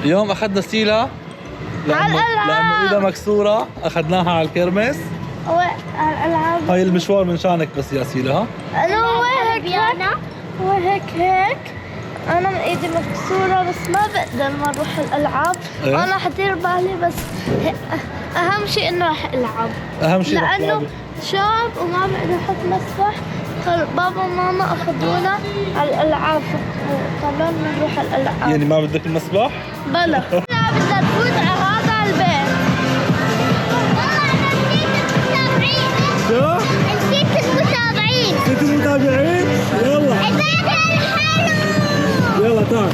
اليوم اخذنا سيلا لانه ايدها مكسوره، اخذناها على الكرمس. الالعاب هاي المشوار من شانك بس يا سيلا. ها انا وهيك انا ايدي مكسوره بس ما بقدر ما اروح الالعاب. إيه؟ انا حدير بالي بس اهم شيء انه رح العب. اهم شيء لانه شاب وما بقدر احط مسبح. بابا وماما اخذونا على الالعاب قررنا نروح الالعاب. يعني ما بدك المسبح؟ بلا لا بدنا نفوت على هذا البيت. شو؟ نسيت المتابعين. نسيت المتابعين؟ يلا يلا تعال.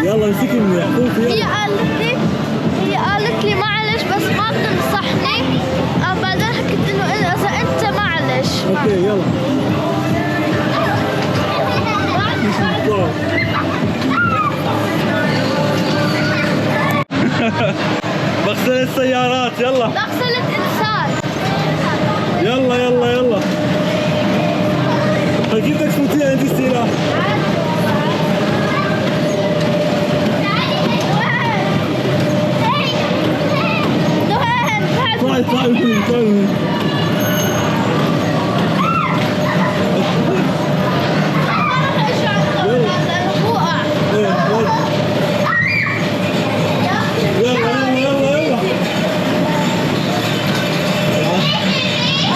يلا امسكي منيح. هي قالت لي معلش بس ما تنصحني. بعدين حكيت انه اذا انت معلش. اوكي يلا. بغسل السيارات يلا. بغسلت انسان. يلا يلا يلا. اكيد بدك تفوتيها انت سيلا. طيب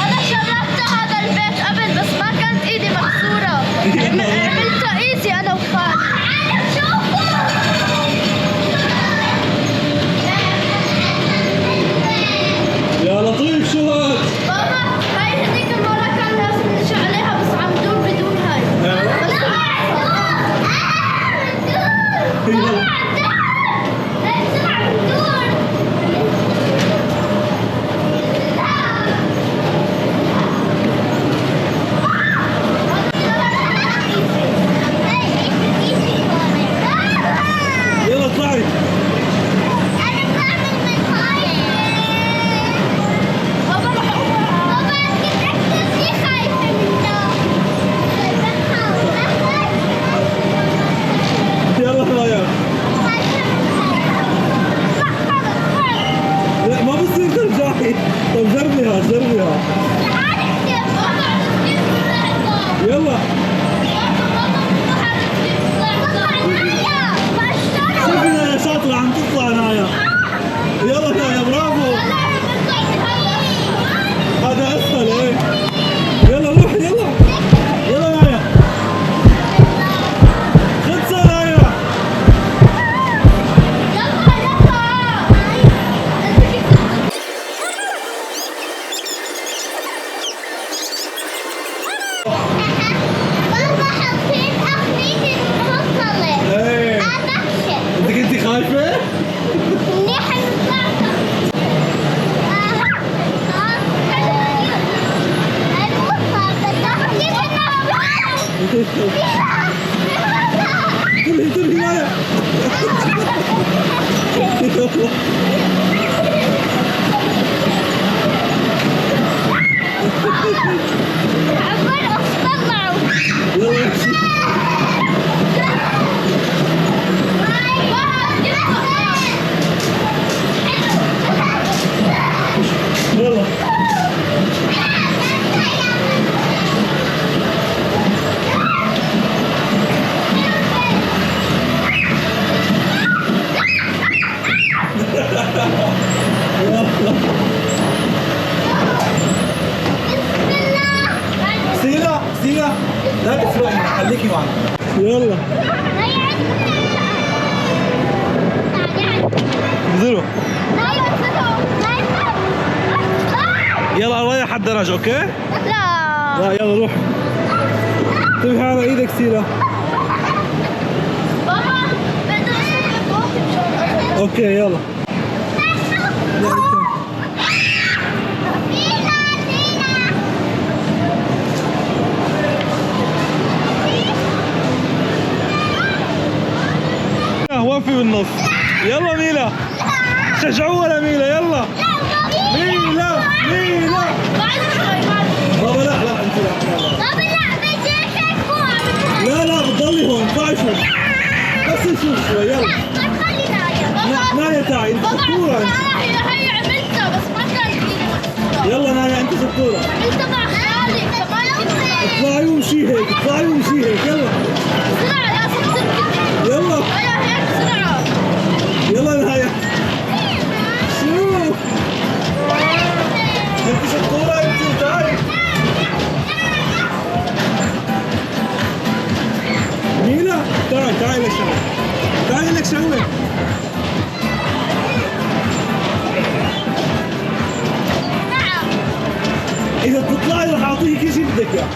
انا شربت هذا البيت قبل بس ما كانت ايدي مكسوره. عملتها ايزي انا وخالد. يا لطيف شو هاد؟ بابا هاي هذيك المرة كان لازم نمشي عليها بس عم دور بدون هاي. يلا اطلعي. يلا رايا. لا ما بصير ترجعي. طب جربيها جربيها. يلا شوفي يا شاطرة عم تطلع نايا. يلا نايا برافو. هذا اسهل ايه. يلا روح يلا. يلا نايا. خدسة نايا. ايه انت كنتي خايفة؟ انتبهي نايا. يلا امشي. يلا سيلا سيلا لا تسرقي خليكي معنا. يلا انزلوا. يلا رايح على الدرج. اوكي لا يلا روح. انتبهي على ايدك سيلا. بابا بدي اسوي اوكي يلا. وقفي بالنص. يلا ميلا شجعوها لميلا. يلا ميلا ميلا. بابا لا لا انت لا لا لا بتضلي هون اطلعي شوي بس نشوف شوي يلا. نايا تعي انت شطورة. هي عملتها بس ما كان فيني. يلا نايا انت شطورة. عملتها مع خالي كمان. اطلعي وامشي هيك اطلعي وامشي هيك يلا. بسرعة لازم تركضي. يلا هيا هيك بسرعة. يلا نايا. شوف انت شطورة انت تعي. ميلا تعي تعي لك شغلة. تعي لك شغلة. إذا بتطلعي رح أعطيك كل شيء بدك إياه.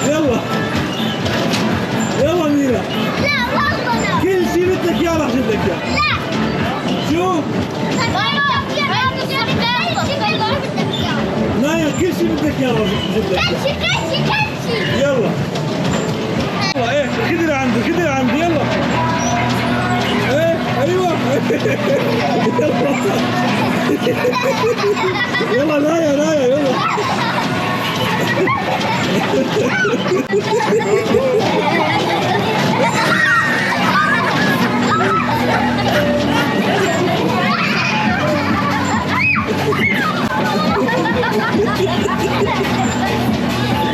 يلا يلا ميلا. لا والله لا. كل شيء بدك إياه رح أجيب لك إياه. لا. شوف نايا كل شيء بدك إياه رح أجيب لك إياه. يلا يلا إيه خذي لعندي خذي لعندي يلا. إيه أيوه يلا يلا نايا نايا يلا.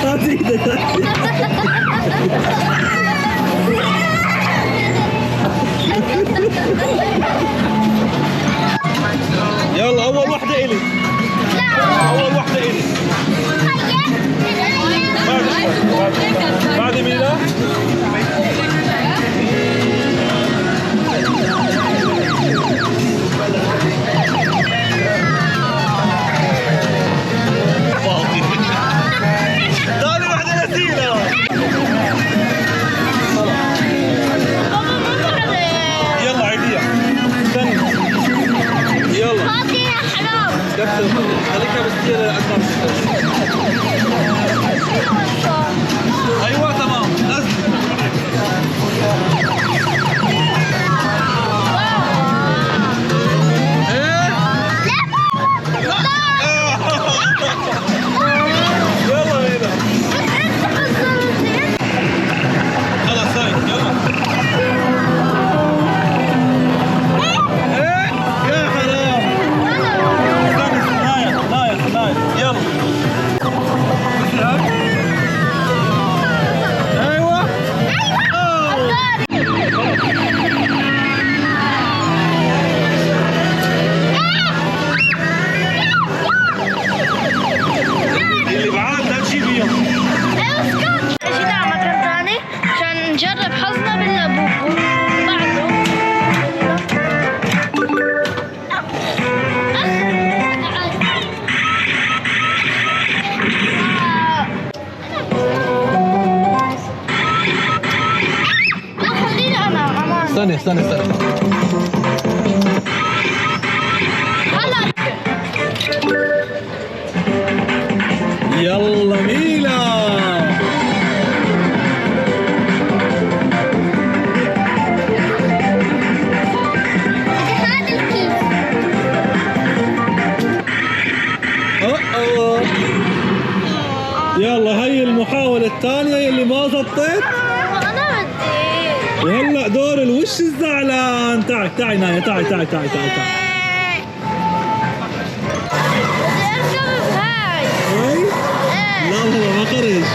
هاتي ايدك يلا اول وحده الي. اول وحده الي. بعد ميلا. ثاني وحده نسينا. يلا عيديها استني يلا. كبسة خليكها بس هي اكثر. ايوه تمام نزل. ايه يلا هنا خلاص هاي يلا. ايه يا حرام. نايا نايا نايا يلا. ايوه اللي بعاد لا تجيبيهم. اجينا على مكان ثاني عشان نجرب حظنا باللابوبو. بعده لا خليني انا امان. استني استني استني. هلا يلا ميلا. هذا الكيس. يلا هي المحاولة الثانية يلي ما زبطت. انا بدي. وهلا دور الوش الزعلان. تعي تعي نايا تعي تعي تعي تعي تعي. بدي اركب بهاي. هاي لا والله ما خرج.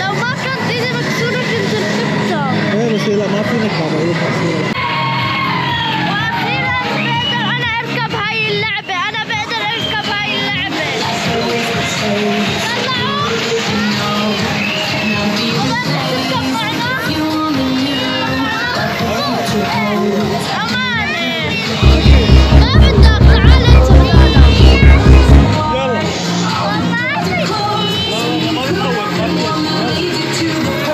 لو ما كانت ايدي مكسورة كنت ركبتها. ايه بس لا ما فينك بابا هي مكسورة. واخيرا بقدر انا اركب هاي اللعبة. انا بقدر اركب هاي اللعبة. طلعوا. وبدك تركب معنا؟ امانة. ما بدك تعال انت ويانا. يلا والله. ما يتطور ما يتطور. شبك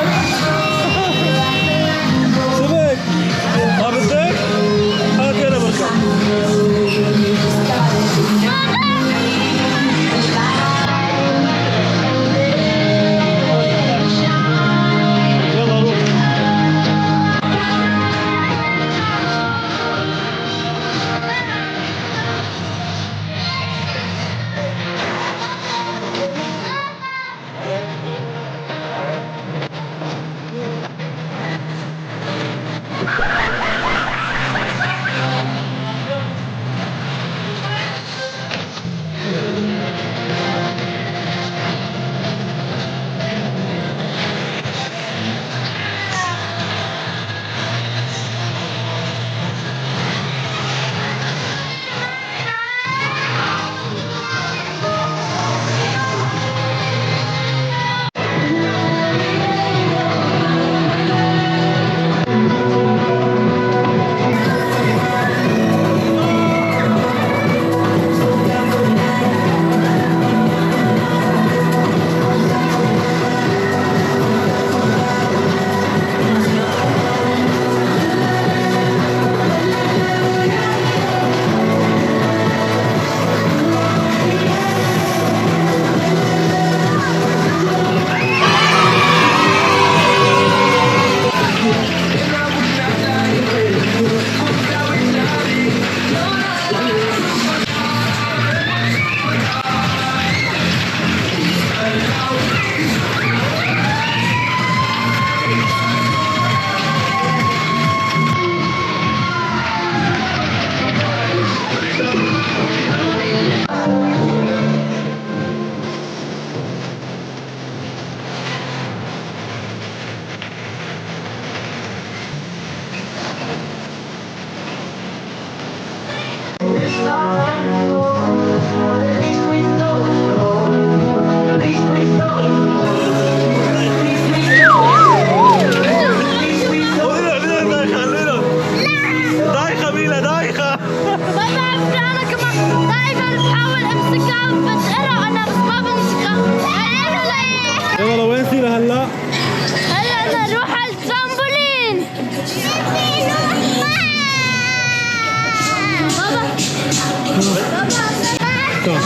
كم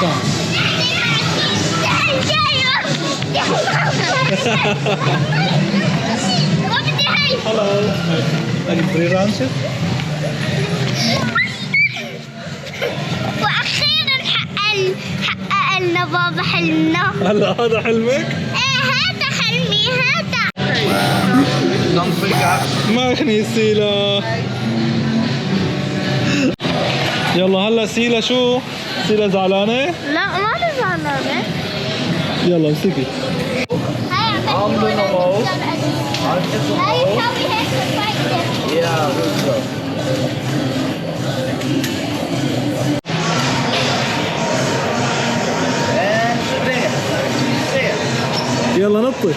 كم Hello. Are you free ranches? واخيرا حقق لنا بابا حلمنا. هلا هذا حلمك؟ ايه هذا حلمي هذا. ماخني سيلا. يلا هلا سيلا شو؟ سيلا زعلانة؟ لا ما أنا زعلانة. يلا امسكي. هاي سوي هيك فايدة. يلا نطش.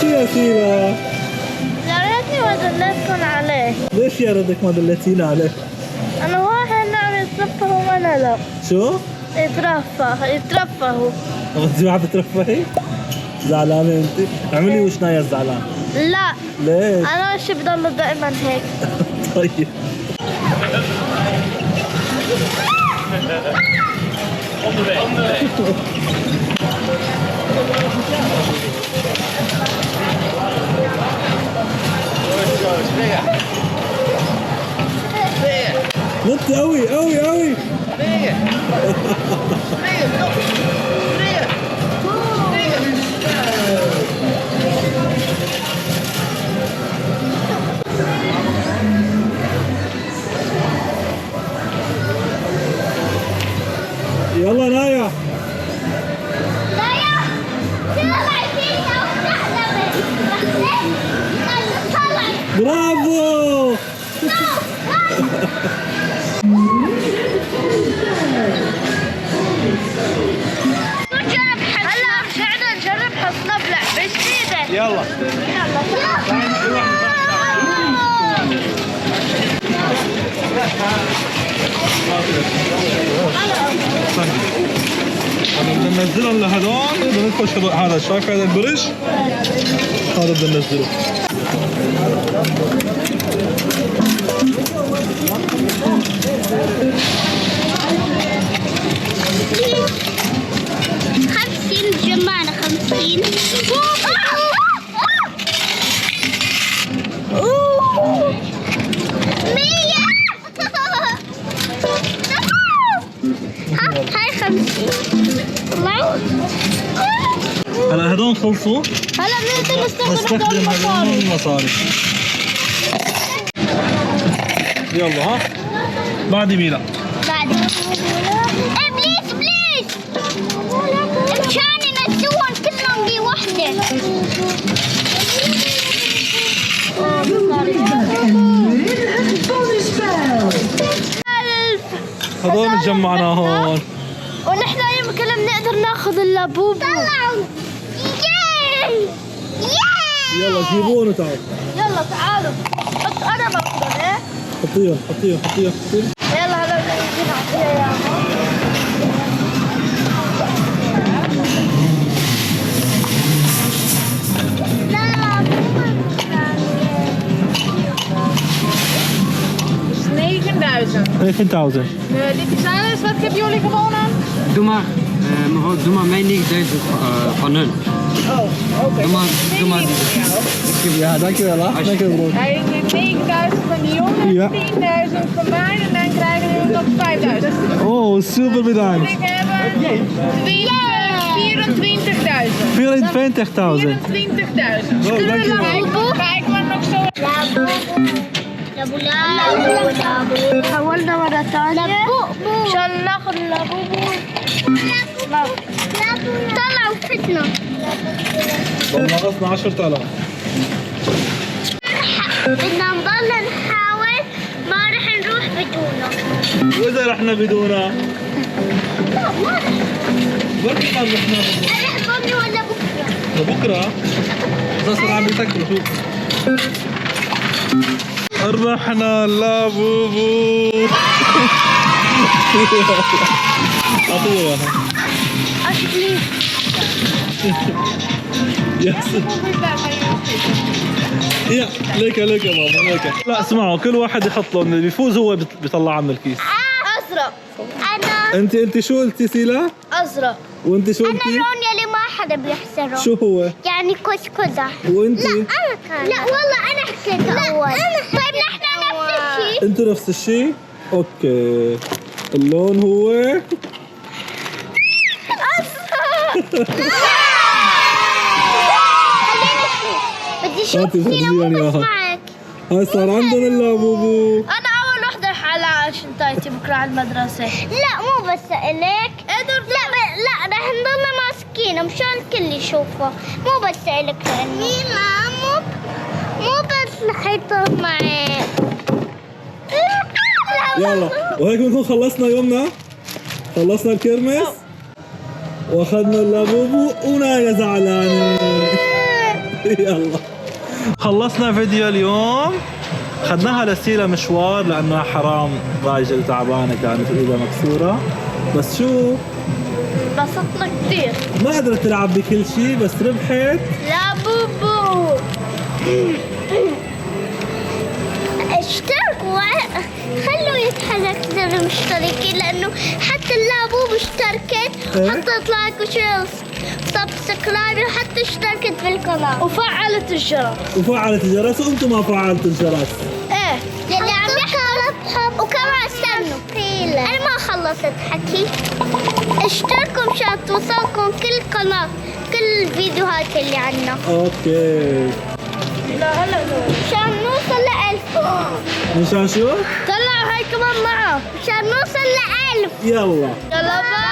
يا سيلا يا ريتني ما دلتكم عليه. ليش يا ردك ما دلتينا عليه؟ أنا واحد نعم يترفه وأنا لا. شو؟ يترفهوا. انت ما عم تترفهي؟ زعلانة انت؟ اعملي وش نايا زعلان. لا ليش؟ أنا وشي بضل دائما هيك. طيب نط قوي قوي قوي. يلا نايا. برافو. هلا رجعنا نجرب حصنا بلعبة جديدة. يلا بدنا ننزلهم لهدول. بدنا ندخل هذا شايف هذا البرج؟ هذا بدنا ننزله. جمعنا 50. هاي 50. هلا هدول خلصوا. هلا بدنا نستخدم هدول المصاري. يلا ها بعد ميلا. بعد بليز بليز مشان ينزلون كلهم بوحدة. هدول جمعنا هون. ونحن يمكن نقدر ناخذ اللابوبو. طلعوا. يلا جيبون وتعالوا. يلا تعالوا. حط انا باخذهم ايه. حطيهم حطيهم حطيهم حطيهم. يلا هلا بدنا نعطيها اياهم. $9,000. Dit is alles, wat hebben jullie gewonnen? Doe maar mij 9000 van hun. Doe maar. Ja, dankjewel. Dankjewel bro. Hij heeft 9000 van die jongen, Ja. 10.000 van mij en dan krijgen jullie nog 5000. Oh, super bedankt. Ik heb 24.000. 24,000. 24.000. Oh, dankjewel. Kijk maar nog zo. حولنا مرة ثانية عشان ناخذ اللابوبو. طلعوا فتنا. ناقصنا 10,000. بدنا نضل نحاول ما رح نروح بدونه. وإذا رحنا بدونه؟ لا ما رح. بركي ما رحنا. رح بكره ولا بكره؟ لبكره؟ بس صار عم يسكروا شوف. ربحنا اللابوبو. اعطيه اياها. أكلي. يا ليك ليك يا ماما ليك. لا اسمعوا، كل واحد يحط له، اللي بيفوز هو بيطلعها من الكيس. أزرق. أنا انت قلتي شو قلتي سيلا؟ أزرق. وانت شو أنا قلتي؟ اللون يلي ما حدا بيحسره. شو هو؟ يعني كزكزة. وانت؟ لا أنا كان. لا والله أنا حكيت أول. طيب نحن نفس الشيء. انتوا نفس الشيء؟ اوكي. اللون هو خليني أشوف. بدي أشوف هاتي سيلا فرجيني مو بس إياها. معك. هاي صار عندهم اللابوبو. أنا أول وحدة رح على شنطتي بكرة على المدرسة. لا مو بس إلك. لا رح نضلنا ماسكينه مشان الكل يشوفه، مو بس إلك لأنه مو بس رح يطلع معي. يلا، وهيك بنكون خلصنا يومنا، خلصنا الكرمس واخذنا اللابوبو ونايا زعلانة. يلا خلصنا فيديو اليوم، خدناها لسيلا مشوار لانها حرام راجل تعبانه كانت ايدها مكسوره، بس شو انبسطنا كثير. ما قدرت تلعب بكل شيء بس ربحت. لا بوبو اشتركوا خلوا يتحرك زر المشتركين، لانه حتى اللابوب اشتركت وحطت لايك وشير سبسكرايب وحتى اشتركت بالقناة وفعلت الجرس. وفعلت الجرس وانتم ما فعلتوا الجرس. ايه اللي عم يحضر. وكمان استنوا انا ما خلصت حكي. اشتركوا مشان توصلكم كل قناة كل الفيديوهات اللي عنا. اوكي. لا هلا مشان نوصل ل1000. مشان شو؟ طلعوا هاي كمان معه مشان نوصل ل1000. يلا يلا باي.